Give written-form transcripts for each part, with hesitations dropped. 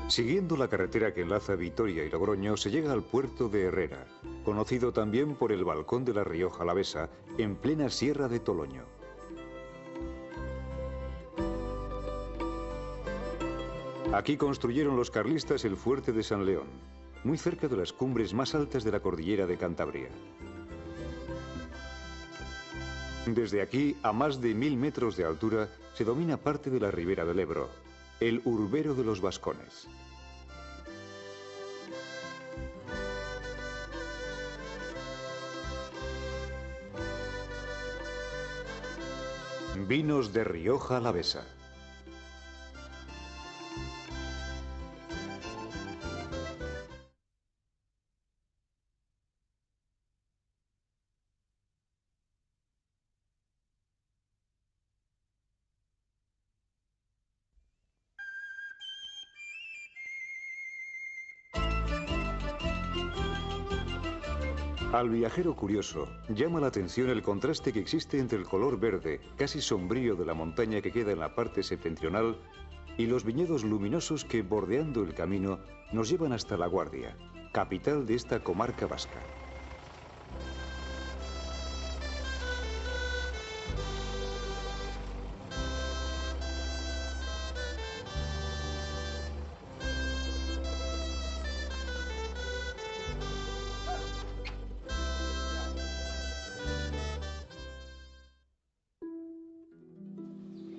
Siguiendo la carretera que enlaza Vitoria y Logroño, se llega al puerto de Herrera, conocido también por el Balcón de la Rioja Alavesa, en plena Sierra de Toloño. Aquí construyeron los carlistas el fuerte de San León, muy cerca de las cumbres más altas de la cordillera de Cantabria. Desde aquí, a más de 1000 metros de altura, se domina parte de la ribera del Ebro, el Urbero de los Vascones. Vinos de Rioja Alavesa. Al viajero curioso llama la atención el contraste que existe entre el color verde, casi sombrío de la montaña que queda en la parte septentrional y los viñedos luminosos que, bordeando el camino, nos llevan hasta La Guardia, capital de esta comarca vasca.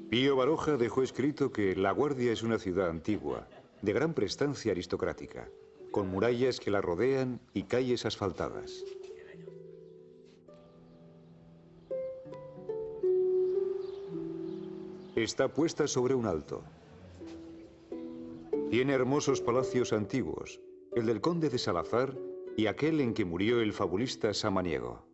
Pío Baroja dejó escrito que La Guardia es una ciudad antigua, de gran prestancia aristocrática, con murallas que la rodean y calles asfaltadas. Está puesta sobre un alto. Tiene hermosos palacios antiguos, el del conde de Salazar y aquel en que murió el fabulista Samaniego.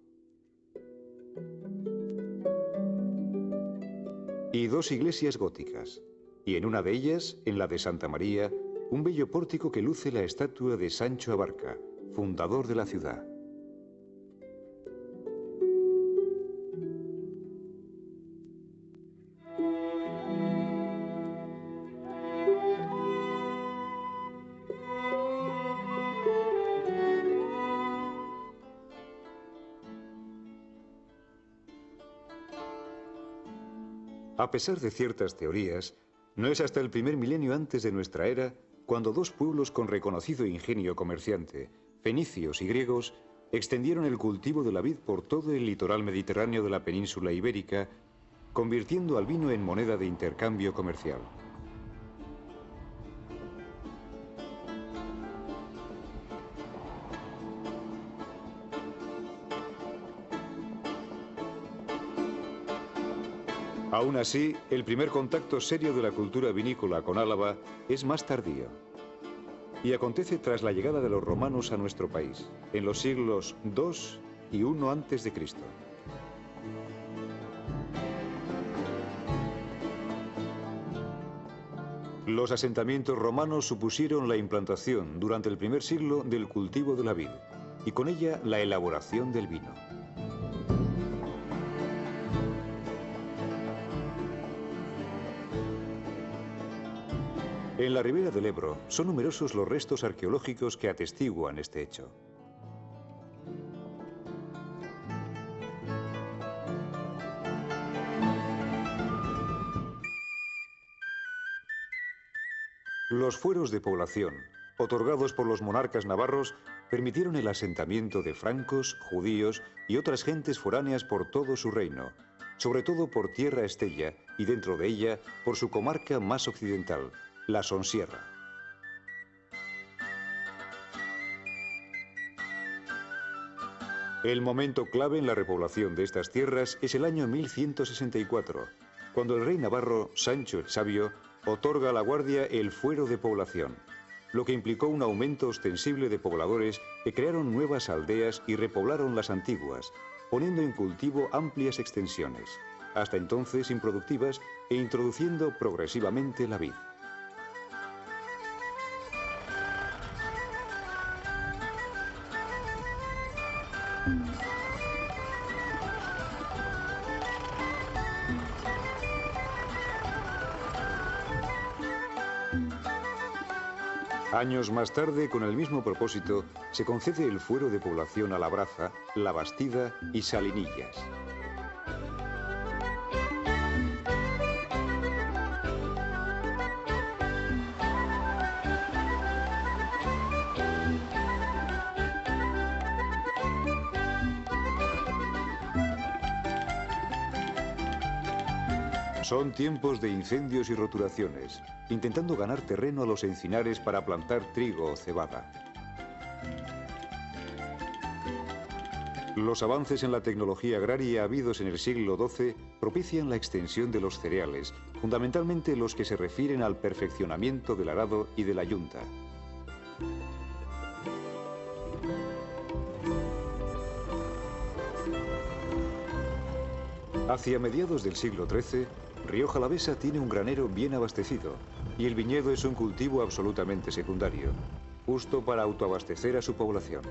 Y dos iglesias góticas, y en una de ellas, en la de Santa María, un bello pórtico que luce la estatua de Sancho Abarca, fundador de la ciudad. A pesar de ciertas teorías, no es hasta el primer milenio antes de nuestra era cuando dos pueblos con reconocido ingenio comerciante, fenicios y griegos, extendieron el cultivo de la vid por todo el litoral mediterráneo de la península ibérica, convirtiendo al vino en moneda de intercambio comercial. Aún así, el primer contacto serio de la cultura vinícola con Álava es más tardío. Y acontece tras la llegada de los romanos a nuestro país, en los siglos II y I a.C. Los asentamientos romanos supusieron la implantación durante el primer siglo del cultivo de la vid y con ella la elaboración del vino. En la ribera del Ebro son numerosos los restos arqueológicos que atestiguan este hecho. Los fueros de población, otorgados por los monarcas navarros, permitieron el asentamiento de francos, judíos y otras gentes foráneas por todo su reino, sobre todo por Tierra Estella y dentro de ella por su comarca más occidental, la Sonsierra. El momento clave en la repoblación de estas tierras es el año 1164, cuando el rey navarro Sancho el Sabio otorga a la Guardia el fuero de población, lo que implicó un aumento ostensible de pobladores que crearon nuevas aldeas y repoblaron las antiguas, poniendo en cultivo amplias extensiones, hasta entonces improductivas, e introduciendo progresivamente la vid. Años más tarde, con el mismo propósito, se concede el fuero de población a Labraza, La Bastida y Salinillas. Son tiempos de incendios y roturaciones, intentando ganar terreno a los encinares para plantar trigo o cebada. Los avances en la tecnología agraria habidos en el siglo XII propician la extensión de los cereales, fundamentalmente los que se refieren al perfeccionamiento del arado y de la yunta. Hacia mediados del siglo XIII, Rioja Alavesa tiene un granero bien abastecido y el viñedo es un cultivo absolutamente secundario, justo para autoabastecer a su población.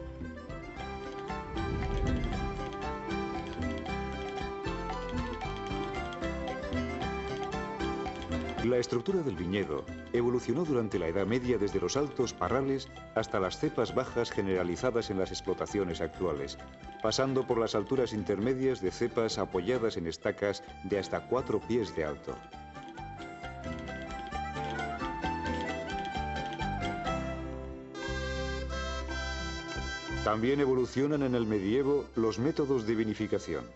La estructura del viñedo evolucionó durante la Edad Media desde los altos parrales hasta las cepas bajas generalizadas en las explotaciones actuales, pasando por las alturas intermedias de cepas apoyadas en estacas de hasta 4 pies de alto. También evolucionan en el medievo los métodos de vinificación.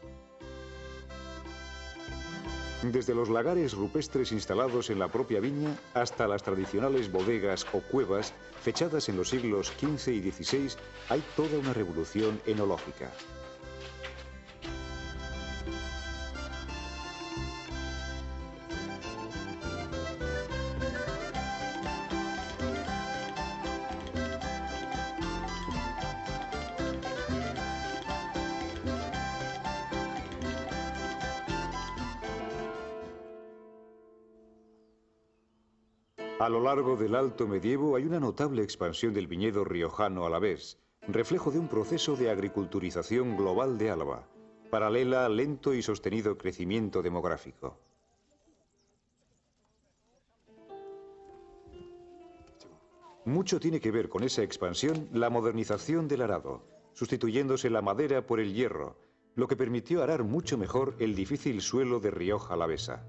Desde los lagares rupestres instalados en la propia viña hasta las tradicionales bodegas o cuevas fechadas en los siglos XV y XVI, hay toda una revolución enológica. A lo largo del Alto Medievo hay una notable expansión del viñedo riojano alavés, reflejo de un proceso de agriculturización global de Álava, paralela al lento y sostenido crecimiento demográfico. Mucho tiene que ver con esa expansión la modernización del arado, sustituyéndose la madera por el hierro, lo que permitió arar mucho mejor el difícil suelo de Rioja Alavesa.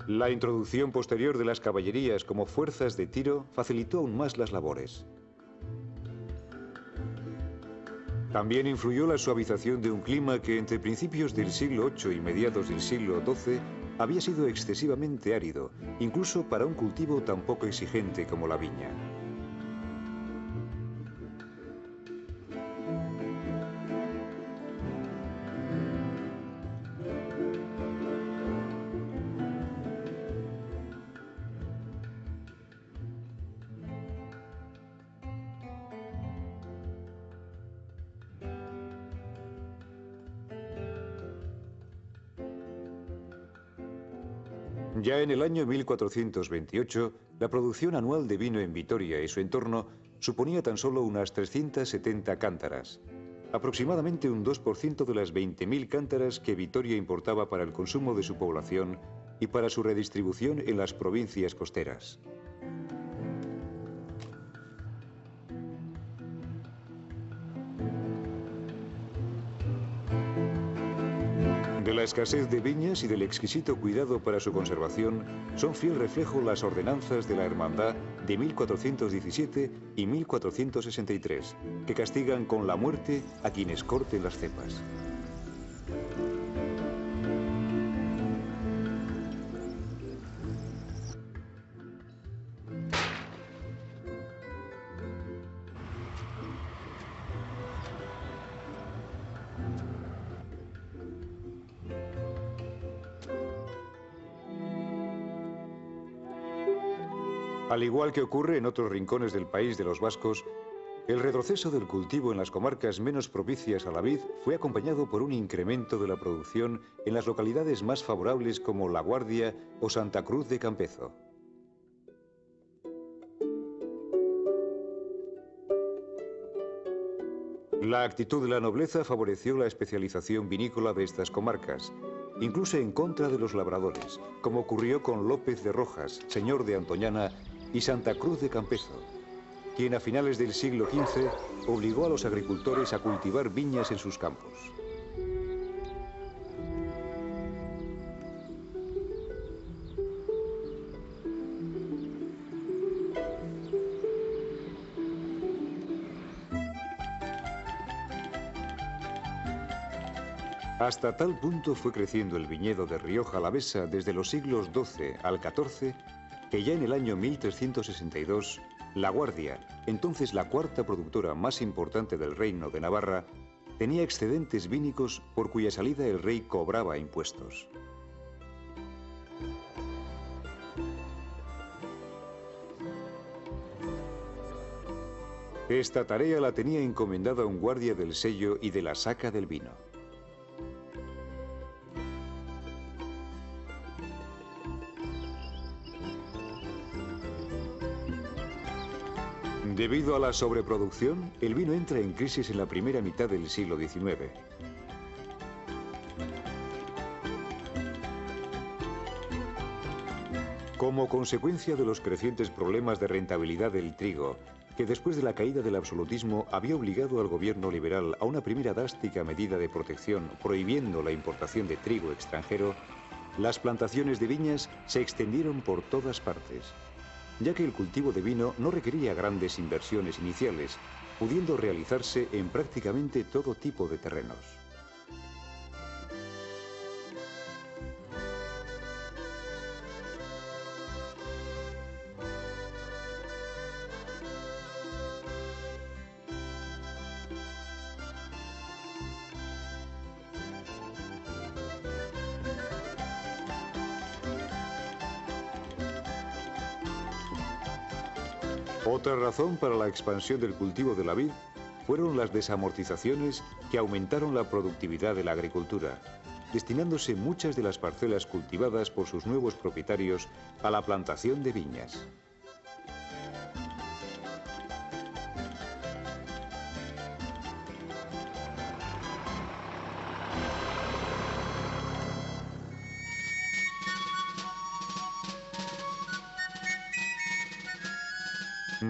La introducción posterior de las caballerías como fuerzas de tiro facilitó aún más las labores. También influyó la suavización de un clima que entre principios del siglo VIII y mediados del siglo XII había sido excesivamente árido, incluso para un cultivo tan poco exigente como la viña. Ya en el año 1428, la producción anual de vino en Vitoria y su entorno suponía tan solo unas 370 cántaras, aproximadamente un 2% de las 20.000 cántaras que Vitoria importaba para el consumo de su población y para su redistribución en las provincias costeras. De la escasez de viñas y del exquisito cuidado para su conservación son fiel reflejo las ordenanzas de la Hermandad de 1417 y 1463, que castigan con la muerte a quienes corten las cepas. Al igual que ocurre en otros rincones del país de los vascos, el retroceso del cultivo en las comarcas menos propicias a la vid fue acompañado por un incremento de la producción en las localidades más favorables como La Guardia o Santa Cruz de Campezo. La actitud de la nobleza favoreció la especialización vinícola de estas comarcas, incluso en contra de los labradores, como ocurrió con López de Rojas, señor de Antoñana, y Santa Cruz de Campezo, quien a finales del siglo XV obligó a los agricultores a cultivar viñas en sus campos. Hasta tal punto fue creciendo el viñedo de Rioja Alavesa desde los siglos XII al XIV, que ya en el año 1362, La Guardia, entonces la cuarta productora más importante del Reino de Navarra, tenía excedentes vínicos por cuya salida el rey cobraba impuestos. Esta tarea la tenía encomendada un guardia del sello y de la saca del vino. Debido a la sobreproducción, el vino entra en crisis en la primera mitad del siglo XIX. Como consecuencia de los crecientes problemas de rentabilidad del trigo, que después de la caída del absolutismo había obligado al gobierno liberal a una primera drástica medida de protección prohibiendo la importación de trigo extranjero, las plantaciones de viñas se extendieron por todas partes, ya que el cultivo de vino no requería grandes inversiones iniciales, pudiendo realizarse en prácticamente todo tipo de terrenos. Otra razón para la expansión del cultivo de la vid fueron las desamortizaciones que aumentaron la productividad de la agricultura, destinándose muchas de las parcelas cultivadas por sus nuevos propietarios a la plantación de viñas.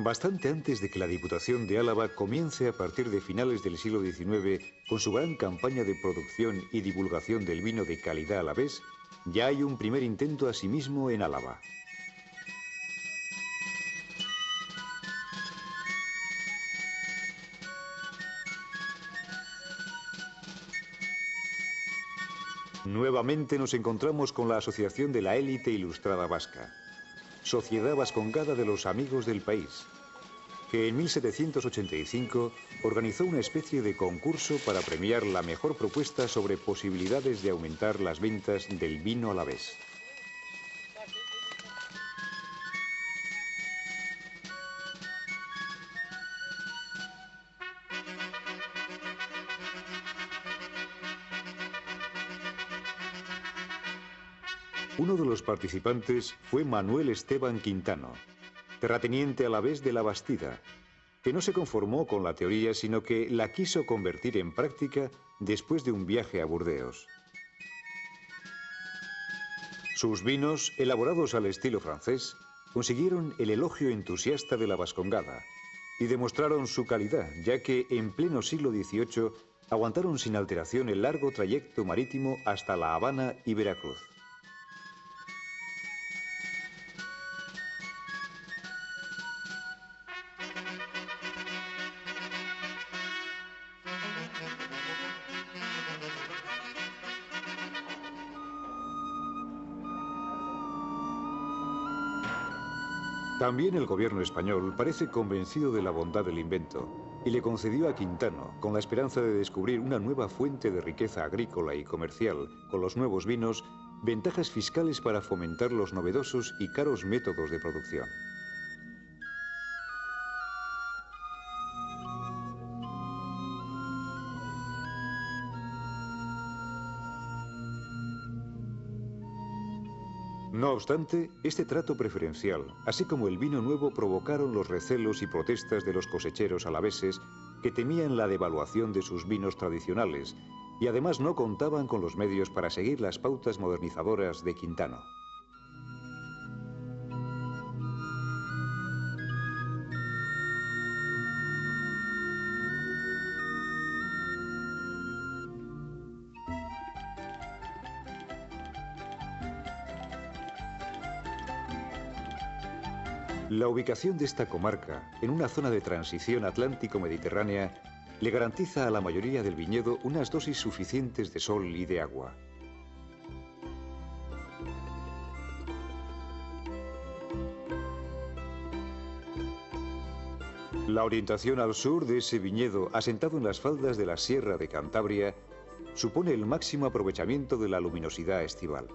Bastante antes de que la Diputación de Álava comience a partir de finales del siglo XIX con su gran campaña de producción y divulgación del vino de calidad alavés, ya hay un primer intento asimismo en Álava. Nuevamente nos encontramos con la Asociación de la Élite Ilustrada Vasca, Sociedad Vascongada de los Amigos del País, que en 1785 organizó una especie de concurso para premiar la mejor propuesta sobre posibilidades de aumentar las ventas del vino alavés. Uno de los participantes fue Manuel Esteban Quintano, terrateniente alavés de La Bastida, que no se conformó con la teoría, sino que la quiso convertir en práctica después de un viaje a Burdeos. Sus vinos, elaborados al estilo francés, consiguieron el elogio entusiasta de la Vascongada y demostraron su calidad, ya que en pleno siglo XVIII aguantaron sin alteración el largo trayecto marítimo hasta La Habana y Veracruz. También el gobierno español parece convencido de la bondad del invento y le concedió a Quintano, con la esperanza de descubrir una nueva fuente de riqueza agrícola y comercial con los nuevos vinos, ventajas fiscales para fomentar los novedosos y caros métodos de producción. No obstante, este trato preferencial, así como el vino nuevo, provocaron los recelos y protestas de los cosecheros alaveses que temían la devaluación de sus vinos tradicionales y además no contaban con los medios para seguir las pautas modernizadoras de Quintano. La ubicación de esta comarca, en una zona de transición atlántico-mediterránea, le garantiza a la mayoría del viñedo unas dosis suficientes de sol y de agua. La orientación al sur de ese viñedo, asentado en las faldas de la Sierra de Cantabria, supone el máximo aprovechamiento de la luminosidad estival.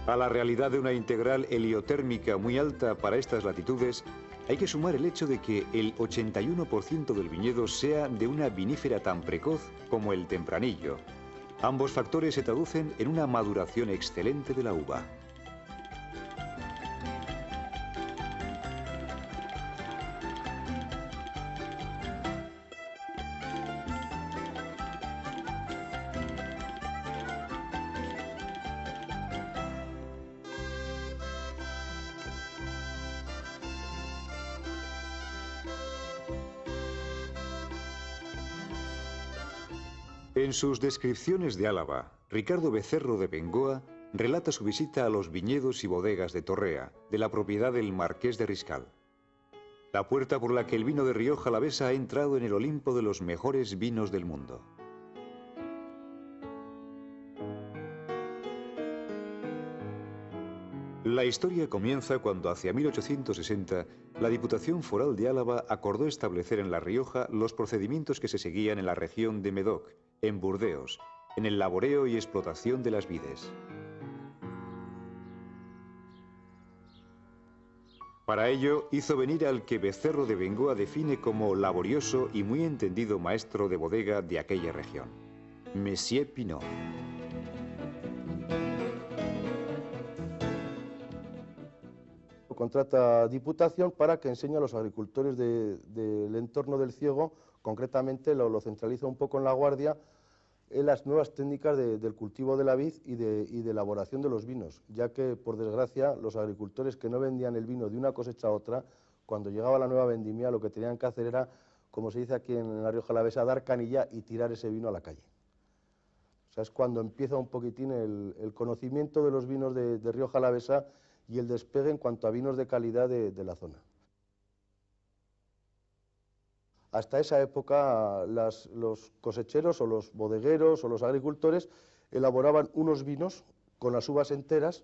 A la realidad de una integral heliotérmica muy alta para estas latitudes, hay que sumar el hecho de que el 81% del viñedo sea de una vinífera tan precoz como el tempranillo. Ambos factores se traducen en una maduración excelente de la uva. En sus descripciones de Álava, Ricardo Becerro de Bengoa relata su visita a los viñedos y bodegas de Torrea, de la propiedad del Marqués de Riscal. La puerta por la que el vino de Rioja Alavesa ha entrado en el Olimpo de los mejores vinos del mundo. La historia comienza cuando hacia 1860 la Diputación Foral de Álava acordó establecer en La Rioja los procedimientos que se seguían en la región de Medoc, en Burdeos, en el laboreo y explotación de las vides. Para ello hizo venir al que Becerro de Bengoa define como laborioso y muy entendido maestro de bodega de aquella región, Monsieur Pinot. Contrata Diputación para que enseñe a los agricultores del entorno del Ciego, concretamente lo centraliza un poco en La Guardia, en las nuevas técnicas del cultivo de la vid y de elaboración de los vinos, ya que, por desgracia, los agricultores que no vendían el vino de una cosecha a otra, cuando llegaba la nueva vendimia, lo que tenían que hacer era, como se dice aquí en La Rioja Alavesa, dar canilla y tirar ese vino a la calle. O sea, es cuando empieza un poquitín el conocimiento de los vinos de Rioja Alavesa y el despegue en cuanto a vinos de calidad de la zona. Hasta esa época los cosecheros o los bodegueros o los agricultores elaboraban unos vinos con las uvas enteras,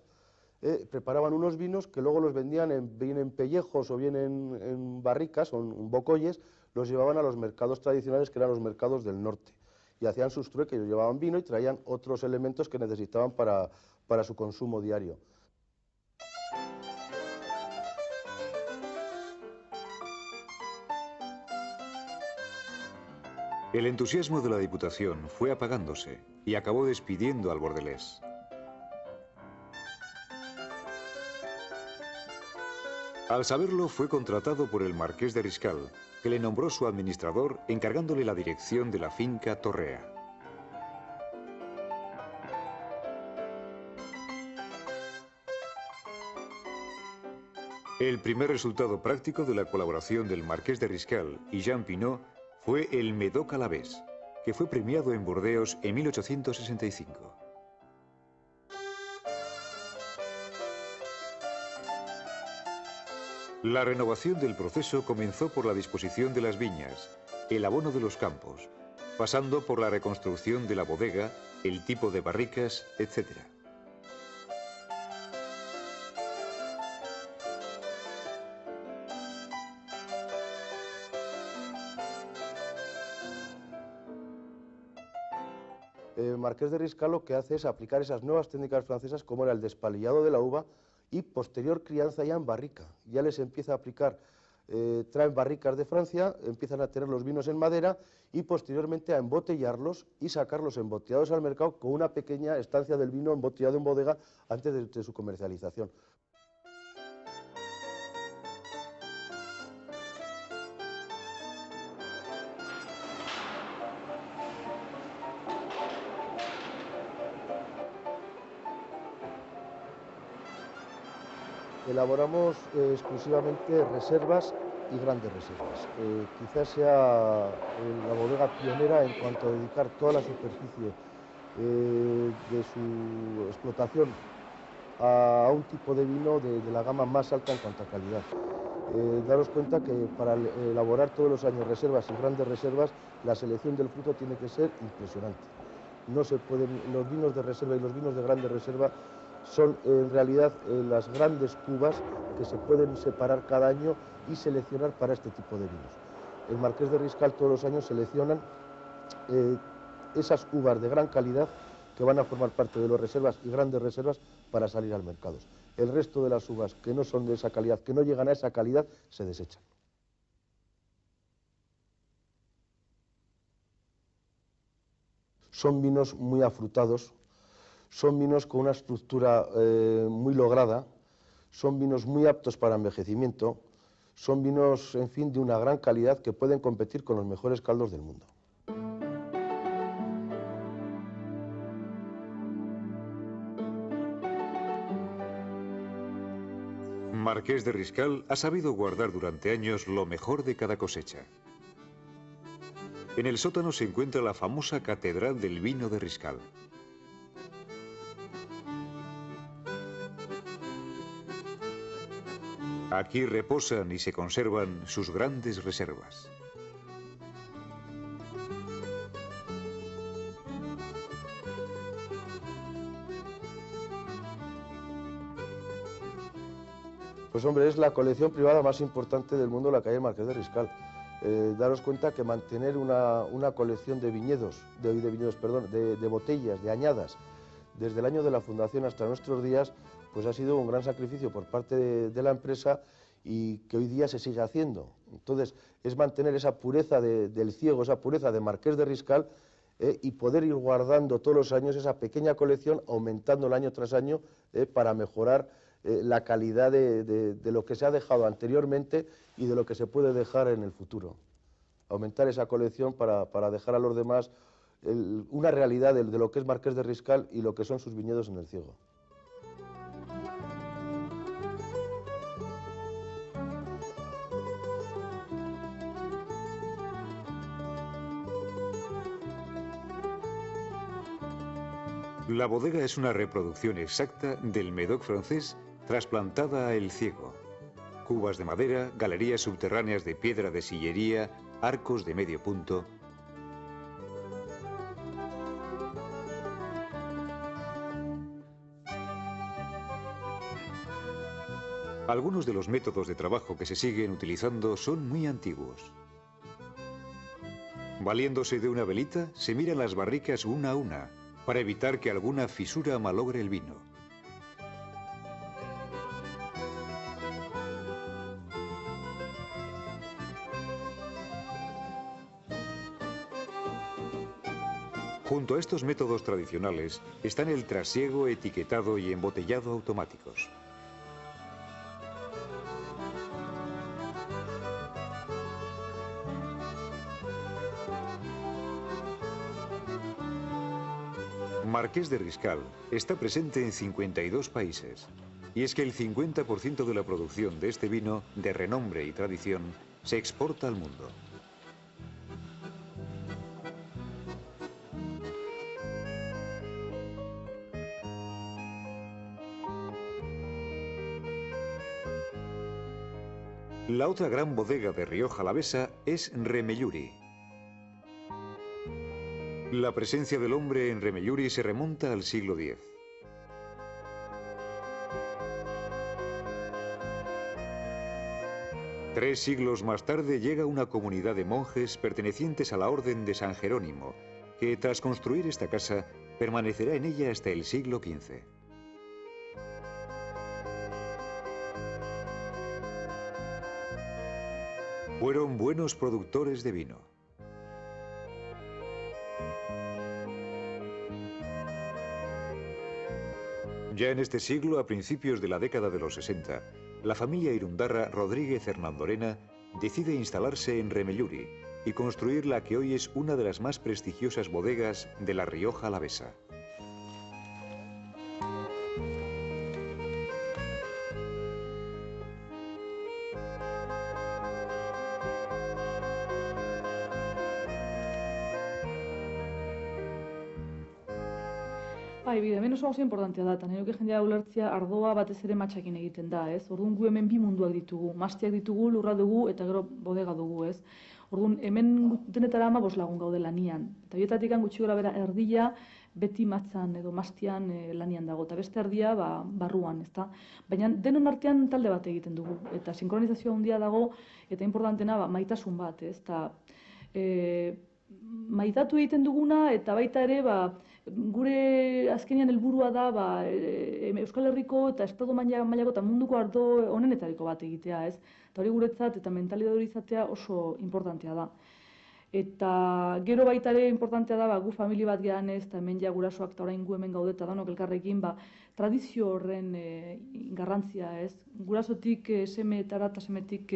preparaban unos vinos que luego los vendían bien en pellejos o bien en barricas o en bocolles, los llevaban a los mercados tradicionales que eran los mercados del norte y hacían sus trueques, llevaban vino y traían otros elementos que necesitaban para su consumo diario. El entusiasmo de la Diputación fue apagándose y acabó despidiendo al bordelés. Al saberlo, fue contratado por el Marqués de Riscal, que le nombró su administrador encargándole la dirección de la finca Torrea. El primer resultado práctico de la colaboración del Marqués de Riscal y Jean Pinot fue el Médoc Alavés, que fue premiado en Burdeos en 1865. La renovación del proceso comenzó por la disposición de las viñas, el abono de los campos, pasando por la reconstrucción de la bodega, el tipo de barricas, etc. El Marqués de Riscal lo que hace es aplicar esas nuevas técnicas francesas como era el despalillado de la uva y posterior crianza ya en barrica. Ya les empieza a aplicar, traen barricas de Francia, empiezan a tener los vinos en madera y posteriormente a embotellarlos y sacarlos embotellados al mercado con una pequeña estancia del vino embotellado en bodega antes de su comercialización. Elaboramos exclusivamente reservas y grandes reservas. Quizás sea la bodega pionera en cuanto a dedicar toda la superficie de su explotación a un tipo de vino de la gama más alta en cuanto a calidad. Daros cuenta que para elaborar todos los años reservas y grandes reservas, la selección del fruto tiene que ser impresionante. No se pueden, los vinos de reserva y los vinos de grande reserva son en realidad las grandes cubas que se pueden separar cada año y seleccionar para este tipo de vinos. El Marqués de Riscal todos los años seleccionan esas uvas de gran calidad que van a formar parte de las reservas y grandes reservas para salir al mercado. El resto de las uvas que no son de esa calidad, que no llegan a esa calidad, se desechan. Son vinos muy afrutados, son vinos con una estructura muy lograda, son vinos muy aptos para envejecimiento, son vinos, en fin, de una gran calidad que pueden competir con los mejores caldos del mundo. Marqués de Riscal ha sabido guardar durante años lo mejor de cada cosecha. En el sótano se encuentra la famosa Catedral del Vino de Riscal. Aquí reposan y se conservan sus grandes reservas. Pues hombre, es la colección privada más importante del mundo, la que hay en Marqués de Riscal. Daros cuenta que mantener una colección de viñedos, de botellas, de añadas, desde el año de la fundación hasta nuestros días, pues ha sido un gran sacrificio por parte de la empresa y que hoy día se sigue haciendo. Entonces, es mantener esa pureza del ciego, esa pureza de Marqués de Riscal y poder ir guardando todos los años esa pequeña colección, aumentándola año tras año para mejorar la calidad de lo que se ha dejado anteriormente y de lo que se puede dejar en el futuro. Aumentar esa colección para dejar a los demás una realidad de lo que es Marqués de Riscal y lo que son sus viñedos en el Ciego. La bodega es una reproducción exacta del Médoc francés trasplantada a El Ciego. Cubas de madera, galerías subterráneas de piedra de sillería, arcos de medio punto. Algunos de los métodos de trabajo que se siguen utilizando son muy antiguos. Valiéndose de una velita, se miran las barricas una a una, para evitar que alguna fisura malogre el vino. Junto a estos métodos tradicionales están el trasiego, etiquetado y embotellado automáticos. Marqués de Riscal está presente en 52 países. Y es que el 50% de la producción de este vino, de renombre y tradición, se exporta al mundo. La otra gran bodega de Rioja Alavesa es Remelluri. La presencia del hombre en Remelluri se remonta al siglo X. Tres siglos más tarde llega una comunidad de monjes pertenecientes a la Orden de San Jerónimo, que tras construir esta casa permanecerá en ella hasta el siglo XV. Fueron buenos productores de vino. Ya en este siglo, a principios de la década de los 60, la familia Irundarra Rodríguez Hernandorena decide instalarse en Remelluri y construir la que hoy es una de las más prestigiosas bodegas de la Rioja Alavesa. Bai, bide, hemen oso importantea da, eta nahi nuke jendea ulertzea ardoa batez ere matxakin egiten da, ez? Orduan gu hemen bi munduak ditugu, maztiak ditugu, lurra dugu eta gero bodega dugu, ez? Orduan hemen denetara 15 lagun gaude lanian, eta horietatik gutxi gora bera erdia beti matzan edo maztian lanian dago, eta beste erdia barruan, ezta? Baina denon artean talde bat egiten dugu, eta sinkronizazioa handia dago, eta importantena maitasun bat, ez? Eta maitatu egiten duguna, eta baita ere, gure azkenean helburua da Euskal Herriko eta estatu mailako eta munduko ardo onenetariko bat egitea, ez? Eta hori guretzat eta mentalidade hori izatea oso importantea da. Eta gero baita ere importantea da gu familia bat gehan ez, eta hemen ja gurasoak eta orain gu hemen gaude eta danok elkarrekin tradizio horren garrantzia, ez? Gurasotik semeetara eta semetik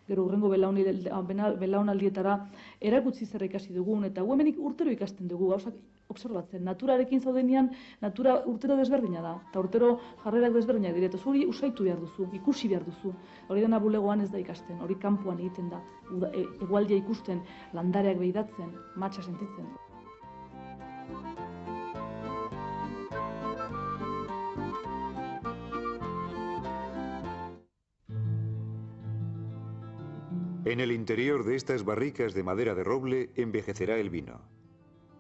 gero hurrengo belaunaldietara erakutsi zer ikasi dugun, eta gu hemenik urtero ikasten dugu, gauzak observatzen. Naturarekin zaudenean, natura urtero desberdina da, eta urtero jarrerak desberdinak dire, eta zuri usaitu behar duzu, ikusi behar duzu. Hori dena bulegoan ez da ikasten, hori kanpoan egiten da, egualdia ikusten, landareak behidatzen, matxa sentitzen. En el interior de estas barricas de madera de roble envejecerá el vino.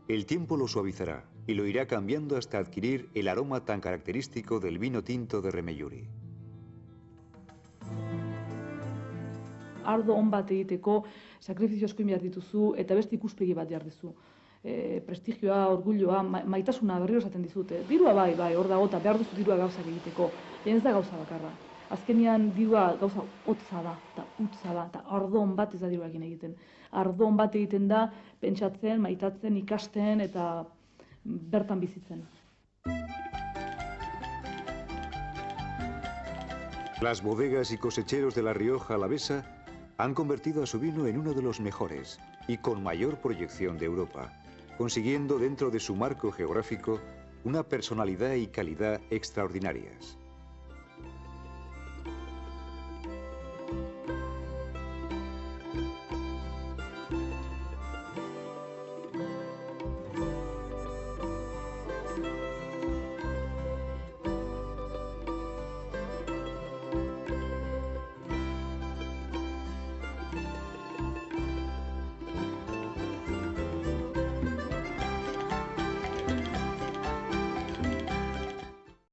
El tiempo lo suavizará y lo irá cambiando hasta adquirir el aroma tan característico del vino tinto de Remelluri. Ardo on bat egiteko sakrifizio asko behar dituzu eta beste ikuspegi bat behar dizu. Prestigioa, orgulloa, maitasuna berriro esaten dizute. Dirua bai, hor dago eta behar duzu dirua gauzak egiteko. Ez da gauza bakarra. Azkenean dirua gauza hotza da, eta utza da, eta ardon bat ez da diruakin egiten. Ardon bat egiten da, pentsatzen, maitatzen, ikasten eta bertan bizitzen. Las bodegas y cosecheros de la Rioja Alavesa han convertido a su vino en uno de los mejores y con mayor proyección de Europa, consiguiendo dentro de su marco geográfico una personalidad y calidad extraordinarias.